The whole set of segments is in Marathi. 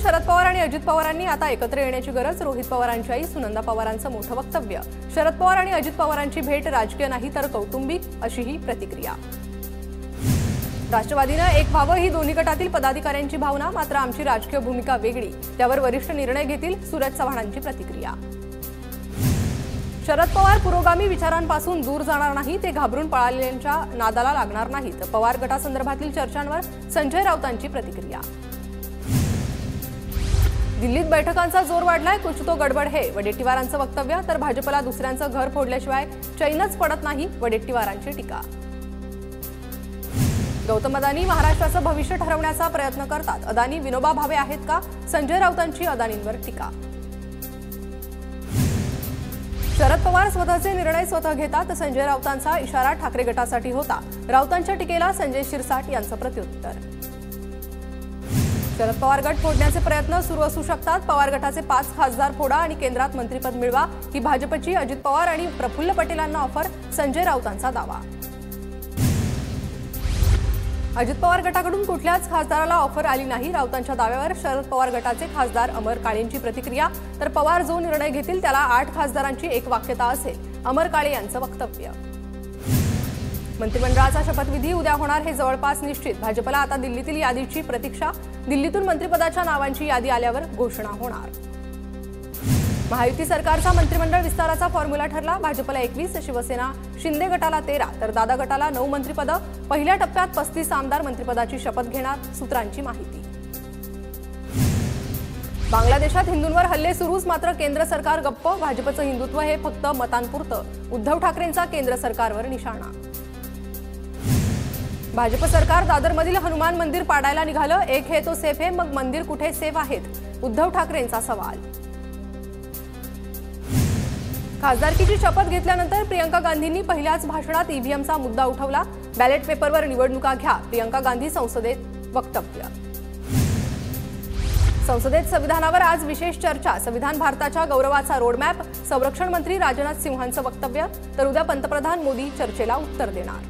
शरद पवार आणि अजित पवारांनी आता एकत्र येण्याची गरज. रोहित पवारांची आई सुनंदा पवारांचं मोठं वक्तव्य. शरद पवार आणि अजित पवारांची भेट राजकीय नाही तर कौटुंबिक, अशीही प्रतिक्रिया. राष्ट्रवादीनं एक व्हावं ही दोन्ही गटातील पदाधिकाऱ्यांची भावना. मात्र आमची राजकीय भूमिका वेगळी, त्यावर वरिष्ठ निर्णय घेतील. सूरज चव्हाणांची प्रतिक्रिया. शरद पवार पुरोगामी विचारांपासून दूर जाणार नाही, ते घाबरून पळालेल्यांच्या नादाला लागणार नाहीत. पवार गटासंदर्भातील चर्चांवर संजय राऊतांची प्रतिक्रिया. दिल्लीत बैठकांचा जोर वाढलाय, कुछ तो गडबड है, वडेट्टीवारांचं वक्तव्य. तर भाजपला दुसऱ्यांचं घर फोडल्याशिवाय चैनच पडत नाही, वडेट्टीवारांची टीका. गौतम अदानी महाराष्ट्राचं भविष्य ठरवण्याचा प्रयत्न करतात. अदानी विनोबा भावे आहेत का? संजय राऊतांची अदानींवर टीका. शरद पवार स्वतःचे निर्णय स्वतः घेतात, संजय राऊतांचा इशारा ठाकरे गटासाठी होता. राऊतांच्या टीकेला संजय शिरसाट यांचं प्रत्युत्तर. शरद पवार गट फोडण्याचे प्रयत्न सुरू असू शकतात. पवार गटाचे 5 खासदार फोडा आणि केंद्रात मंत्रिपद मिळवा, ही भाजपची अजित पवार आणि प्रफुल्ल पटेलांना ऑफर. संजय राऊतांचा दावा. अजित पवार गटाकडून कुठल्याच खासदाराला ऑफर आली नाही. राऊतांच्या दाव्यावर शरद पवार गटाचे खासदार अमर काळेंची प्रतिक्रिया. तर पवार जो निर्णय घेतील त्याला 8 खासदारांची एकवाक्यता असेल, अमर काळे यांचं वक्तव्य. मंत्रिमंडळाचा शपथविधी उद्या होणार हे जवळपास निश्चित. भाजपला आता दिल्लीतील यादीची प्रतीक्षा. दिल्लीतून मंत्रिपदाच्या नावांची यादी आल्यावर घोषणा होणार. महायुती सरकारचा मंत्रिमंडळ विस्ताराचा फॉर्म्युला ठरला. भाजपला 21, शिवसेना शिंदे गटाला 13, तर दादा गटाला 9 मंत्रिपदं. पहिल्या टप्प्यात 35 आमदार मंत्रिपदाची शपथ घेणार, सूत्रांची माहिती. बांगलादेशात हिंदूंवर हल्ले सुरूच, मात्र केंद्र सरकार गप्प. भाजपचं हिंदुत्व हे फक्त मतांपुरतं, उद्धव ठाकरेंचा केंद्र सरकारवर निशाणा. भाजप सरकार दादरमधील हनुमान मंदिर पाडायला निघालं. एक है तो सेफ है, मग मंदिर कुठे सेफ आहेत? उद्धव ठाकरेंचा सवाल. खासदारकीची शपथ घेतल्यानंतर प्रियंका गांधींनी पहिल्याच भाषणात ईव्हीएमचा मुद्दा उठवला. बॅलेट पेपरवर निवडणुका घ्या, प्रियंका गांधी संसदेत वक्तव्य. संसदेत संविधानावर आज विशेष चर्चा. संविधान भारताच्या गौरवाचा रोडमॅप. संरक्षण मंत्री राजनाथ सिंहांचं वक्तव्य. तर उद्या पंतप्रधान मोदी चर्चेला उत्तर देणार.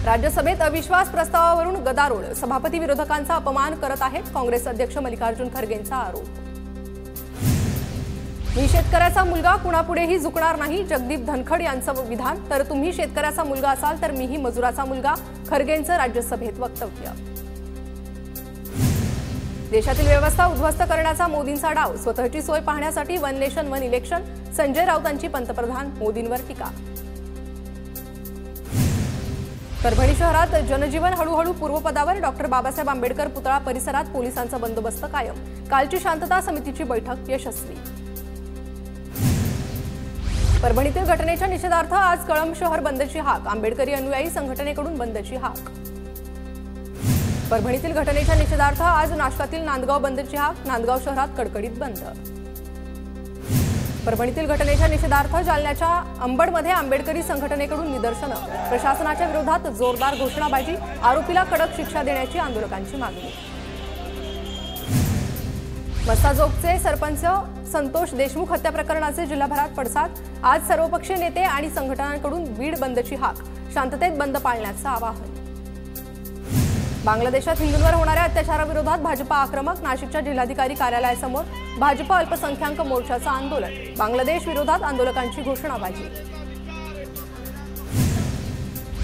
राज्यसभेत अविश्वास प्रस्तावावरून गदारोळ. सभापती विरोधकांचा अपमान करत आहेत, काँग्रेस अध्यक्ष मल्लिकार्जुन खरगेंचा आरोप. मी शेतकऱ्याचा मुलगा, कुणापुढेही झुकणार नाही, जगदीप धनखड यांचं विधान. तर तुम्ही शेतकऱ्याचा मुलगा असाल तर मीही मजुराचा मुलगा, खरगेंचं राज्यसभेत वक्तव्य. देशातील व्यवस्था उद्ध्वस्त करण्याचा मोदींचा डाव. स्वतःची सोय पाहण्यासाठी one nation one election. Sanjay राऊतांची पंतप्रधान मोदींवर टीका. परभणी शहरात जनजीवन हळूहळू पूर्वपदावर. डॉक्टर बाबासाहेब आंबेडकर पुतळा परिसरात पोलिसांचा बंदोबस्त कायम. कालची शांतता समितीची बैठक यशस्वी. परभणीतील घटनेच्या निषेधार्थ आज कळंब शहर बंदची हाक. आंबेडकरी अनुयायी संघटनेकडून बंदची हाक. परभणीतील घटनेच्या निषेधार्थ आज नाशकातील नांदगाव बंदची हाक. नांदगाव शहरात कडकडीत बंद. परभणीतील घटनेच्या निषेधार्थ जालन्याच्या अंबडमध्ये आंबेडकरी संघटनेकडून निदर्शनं. प्रशासनाच्या विरोधात जोरदार घोषणाबाजी. आरोपीला कडक शिक्षा देण्याची आंदोलकांची मागणी. मस्ताजोगचे सरपंच संतोष देशमुख हत्या प्रकरणाचे जिल्हाभरात पडसाद. आज सर्वपक्षीय नेते आणि संघटनांकडून बीड बंदची हाक. शांततेत बंद पाळण्याचं आवाहन. बांगलादेशात हिंदूंवर होणाऱ्या अत्याचाराविरोधात भाजपा आक्रमक. नाशिकच्या जिल्हाधिकारी कार्यालयासमोर भाजपा अल्पसंख्याक मोर्चाचं आंदोलन. बांगलादेश विरोधात आंदोलकांची घोषणाबाजी.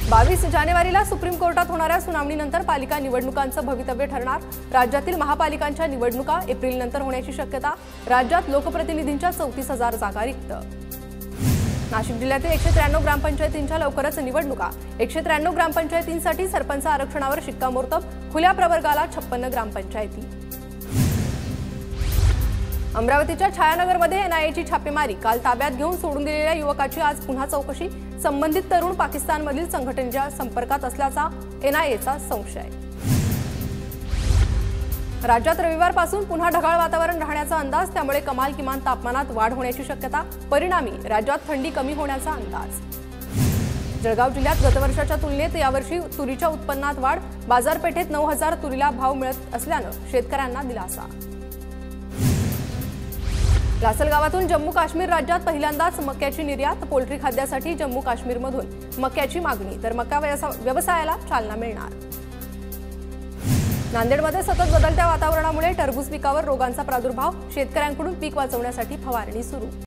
22 जानेवारीला सुप्रीम कोर्टात होणाऱ्या सुनावणीनंतर पालिका निवडणुकांचं भवितव्य ठरणार. राज्यातील महापालिकांच्या निवडणुका एप्रिलनंतर होण्याची शक्यता. राज्यात लोकप्रतिनिधींच्या 34,000 जागा रिक्त. नाशिक जिल्ह्यातील 193 ग्रामपंचायतींच्या लवकरच निवडणुका. 193 ग्रामपंचायतींसाठी सरपंच आरक्षणावर शिक्कामोर्तब. खुल्या प्रवर्गाला 56 ग्रामपंचायती. अमरावतीच्या छायानगरमध्ये एनआयएची छापेमारी. काल ताब्यात घेऊन सोडून दिलेल्या युवकाची आज पुन्हा चौकशी. संबंधित तरुण पाकिस्तानमधील संघटनेच्या संपर्कात असल्याचा एनआयएचा संशय. राज्यात रविवारपासून पुन्हा ढगाळ वातावरण राहण्याचा अंदाज. त्यामुळे कमाल किमान तापमानात वाढ होण्याची शक्यता. परिणामी राज्यात थंडी कमी होण्याचा अंदाज. जळगाव जिल्ह्यात गतवर्षाच्या तुलनेत यावर्षी तुरीच्या उत्पन्नात वाढ. बाजारपेठेत 9,000 तुरीला भाव मिळत असल्यानं शेतकऱ्यांना दिलासा. लासलगावातून जम्मू काश्मीर राज्यात पहिल्यांदाच मक्याची निर्यात. पोल्ट्री खाद्यासाठी जम्मू काश्मीरमधून मक्याची मागणी. तर मका व्यवसायाला चालना मिळणार. नांदेडमध्ये सतत बदलत्या वातावरणामुळे टरबूज पिकावर रोगांचा प्रादुर्भाव, शेतकऱ्यांकडून पीक वाचवण्यासाठी फवारणी सुरू।